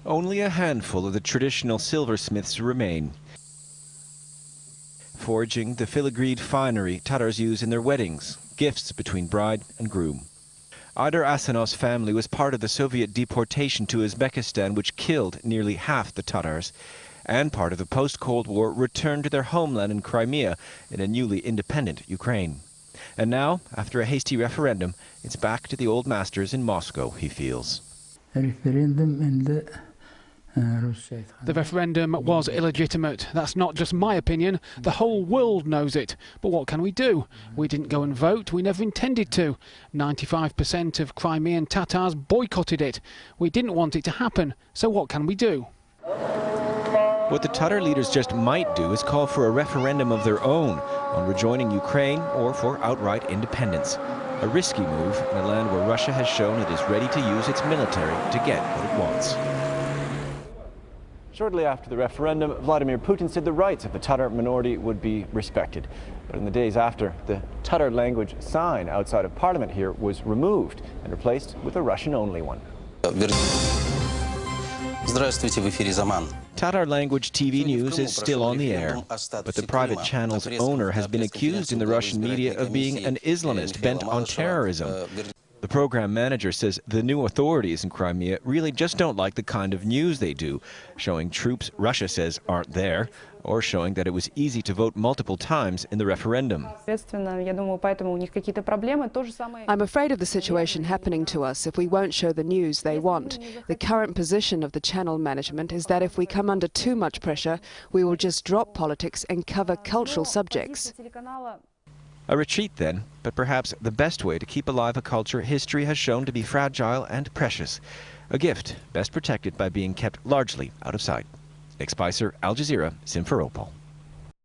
Only a handful of the traditional silversmiths remain, forging the filigreed finery Tatars use in their weddings, gifts between bride and groom. Aydar Asanov's family was part of the Soviet deportation to Uzbekistan, which killed nearly half the Tatars, and part of the post-Cold War return to their homeland in Crimea in a newly independent Ukraine. And now, after a hasty referendum, it's back to the old masters in Moscow, he feels. The referendum was illegitimate. That's not just my opinion. The whole world knows it. But what can we do? We didn't go and vote. We never intended to. 95% of Crimean Tatars boycotted it. We didn't want it to happen. So what can we do? What the Tatar leaders just might do is call for a referendum of their own on rejoining Ukraine or for outright independence. A risky move in a land where Russia has shown it is ready to use its military to get what it wants. Shortly after the referendum, Vladimir Putin said the rights of the Tatar minority would be respected. But in the days after, the Tatar language sign outside of Parliament here was removed and replaced with a Russian-only one. Tatar language TV news is still on the air, but the private channel's owner has been accused in the Russian media of being an Islamist bent on terrorism. The program manager says the new authorities in Crimea really just don't like the kind of news they do, showing troops Russia says aren't there, or showing that it was easy to vote multiple times in the referendum. I'm afraid of the situation happening to us if we won't show the news they want. The current position of the channel management is that if we come under too much pressure, we will just drop politics and cover cultural subjects. A retreat then, but perhaps the best way to keep alive a culture history has shown to be fragile and precious. A gift best protected by being kept largely out of sight. Nick Spicer, Al Jazeera, Simferopol.